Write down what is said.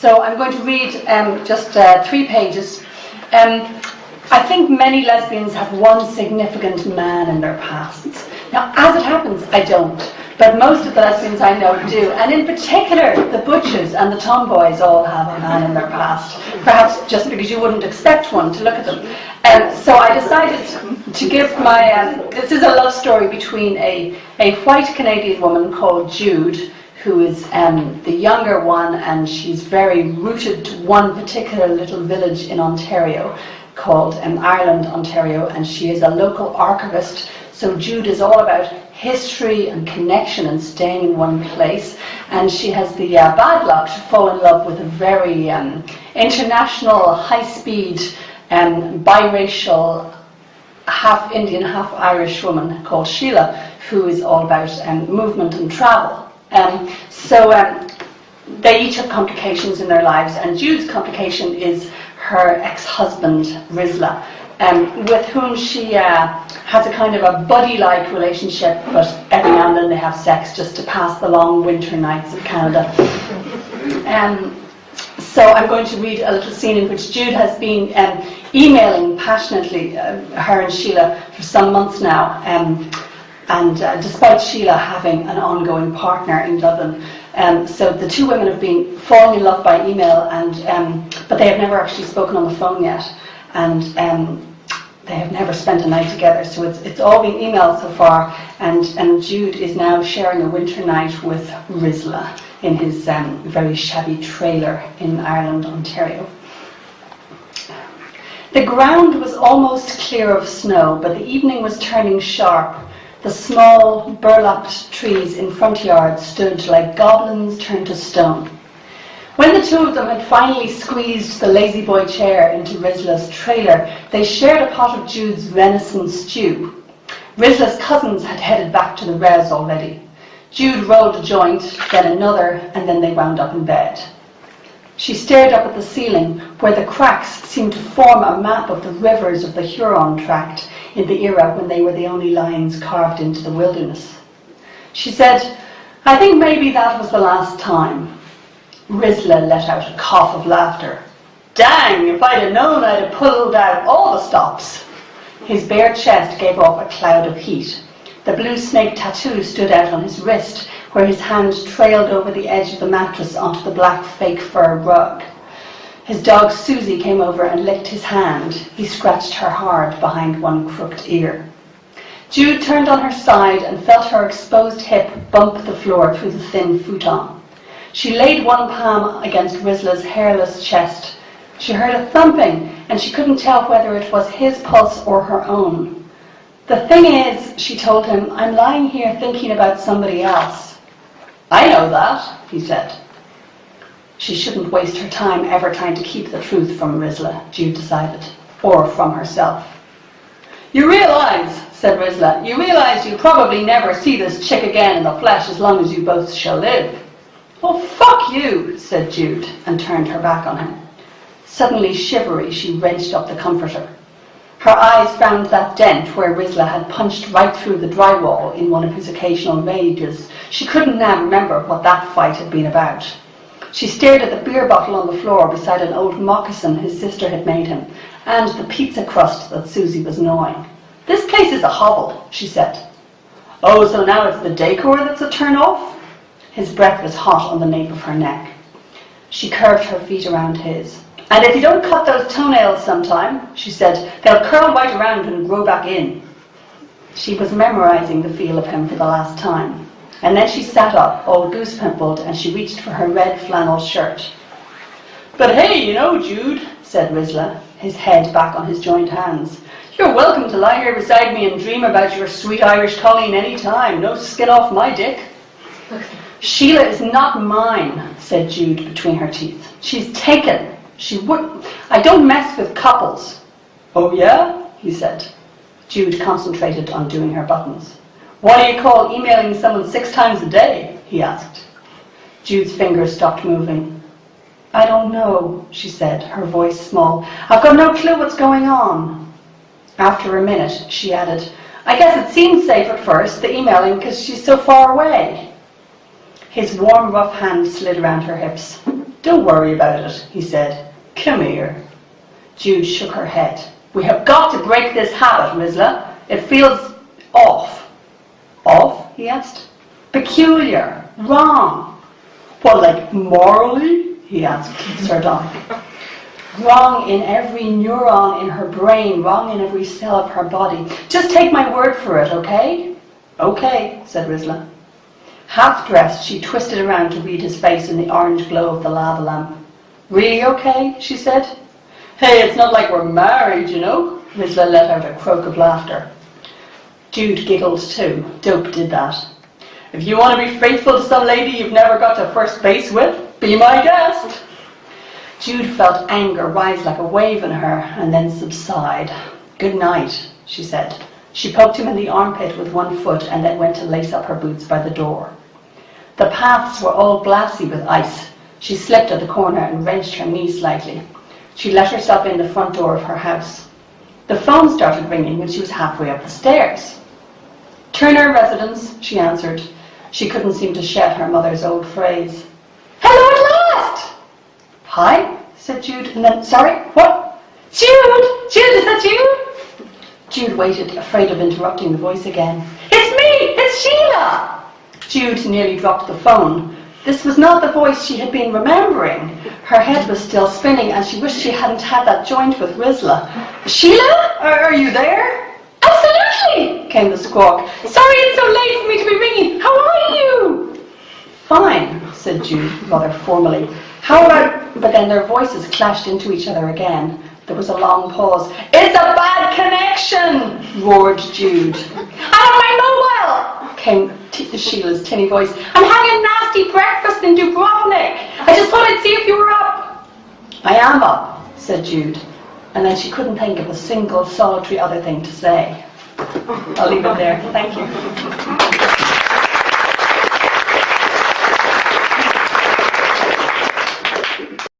So I'm going to read just 3 pages. I think many lesbians have one significant man in their pasts. Now, as it happens, I don't. But most of the lesbians I know do. And in particular, the butches and the tomboys all have a man in their past. Perhaps just because you wouldn't expect one to look at them. So I decided to give my... this is a love story between a white Canadian woman called Jude, who is the younger one, and she's very rooted to one particular little village in Ontario called Ireland, Ontario, and she is a local archivist. So Jude is all about history and connection and staying in one place, and she has the bad luck to fall in love with a very international, high-speed, biracial, half Indian, half Irish woman called Sheila, who is all about movement and travel. So they each have complications in their lives, and Jude's complication is her ex-husband, Rizla, with whom she has a kind of a buddy-like relationship, but every now and then they have sex just to pass the long winter nights of Canada. So I'm going to read a little scene in which Jude has been emailing passionately, her and Sheila, for some months now, and despite Sheila having an ongoing partner in Dublin. So the two women have been falling in love by email, but they have never actually spoken on the phone yet, and they have never spent a night together. So it's all been emailed so far, and Jude is now sharing a winter night with Rizla in his very shabby trailer in Ireland, Ontario. The ground was almost clear of snow, but the evening was turning sharp. The small, burlapped trees in front yard stood like goblins turned to stone. When the two of them had finally squeezed the lazy boy chair into Rizla's trailer, they shared a pot of Jude's venison stew. Rizla's cousins had headed back to the res already. Jude rolled a joint, then another, and then they wound up in bed. She stared up at the ceiling, where the cracks seemed to form a map of the rivers of the Huron tract in the era when they were the only lines carved into the wilderness. She said, "I think maybe that was the last time." Rizla let out a cough of laughter. "Dang, if I'd have known, I'd have pulled out all the stops." His bare chest gave off a cloud of heat. The blue snake tattoo stood out on his wrist, where his hand trailed over the edge of the mattress onto the black fake fur rug. His dog Susie came over and licked his hand. He scratched her hard behind one crooked ear. Jude turned on her side and felt her exposed hip bump the floor through the thin futon. She laid one palm against Rizla's hairless chest. She heard a thumping, and she couldn't tell whether it was his pulse or her own. "The thing is," she told him, "I'm lying here thinking about somebody else." "I know that," he said. She shouldn't waste her time ever trying to keep the truth from Rizla, Jude decided, or from herself. "You realize," said Rizla, "you realize you'll probably never see this chick again in the flesh as long as you both shall live." "Oh, fuck you," said Jude, and turned her back on him. Suddenly shivery, she wrenched up the comforter. Her eyes found that dent where Rizla had punched right through the drywall in one of his occasional rages. She couldn't now remember what that fight had been about. She stared at the beer bottle on the floor beside an old moccasin his sister had made him, and the pizza crust that Susie was gnawing. "This place is a hovel," she said. "Oh, so now it's the decor that's a turn-off?" His breath was hot on the nape of her neck. She curved her feet around his. "And if you don't cut those toenails sometime," she said, "they'll curl right around and grow back in." She was memorizing the feel of him for the last time. And then she sat up, all goose-pimpled, and she reached for her red flannel shirt. "But hey, you know, Jude," said Rizla, his head back on his joined hands, "you're welcome to lie here beside me and dream about your sweet Irish colleen any time. No skin off my dick." "Sheila is not mine," said Jude between her teeth. "She's taken. She wouldn't. I don't mess with couples." "Oh yeah?" he said. Jude concentrated on doing her buttons. "What do you call emailing someone 6 times a day?" he asked. Jude's fingers stopped moving. "I don't know," she said, her voice small. "I've got no clue what's going on." After a minute, she added, "I guess it seemed safe at first, the emailing, because she's so far away." His warm, rough hand slid around her hips. Don't worry about it, he said. Come here. Jude shook her head. We have got to break this habit, Rizla. It feels off. Off? He asked. Peculiar. Wrong. What, like morally? He asked Sir Don. Wrong in every neuron in her brain, wrong in every cell of her body. Just take my word for it, okay? Okay, said Rizla. Half-dressed, she twisted around to read his face in the orange glow of the lava lamp. Really okay? She said. Hey, it's not like we're married, you know. Rizla let out a croak of laughter. Jude giggled too. Dope did that. If you want to be faithful to some lady you've never got to first base with, be my guest. Jude felt anger rise like a wave in her and then subside. Good night, she said. She poked him in the armpit with one foot and then went to lace up her boots by the door. The paths were all glassy with ice. She slipped at the corner and wrenched her knee slightly. She let herself in the front door of her house. The phone started ringing when she was halfway up the stairs. Turner residence, she answered. She couldn't seem to shed her mother's old phrase. Hello at last! Hi, said Jude, and then, sorry, what? Jude! Jude, is that you? Jude waited, afraid of interrupting the voice again. It's me! It's Sheila! Jude nearly dropped the phone. This was not the voice she had been remembering. Her head was still spinning and she wished she hadn't had that joint with Rizla. Sheila? Are you there? Absolutely, came the squawk. Sorry it's so late for me to be ringing. How are you? Fine, said Jude, rather formally. How about... But then their voices clashed into each other again. There was a long pause. It's a bad connection, roared Jude. I'm on my mobile, came Sheila's tinny voice. I'm having a nasty breakfast in Dubrovnik. I just thought I'd see if you were up. I am up, said Jude. And then she couldn't think of a single solitary other thing to say. I'll leave it there. Thank you.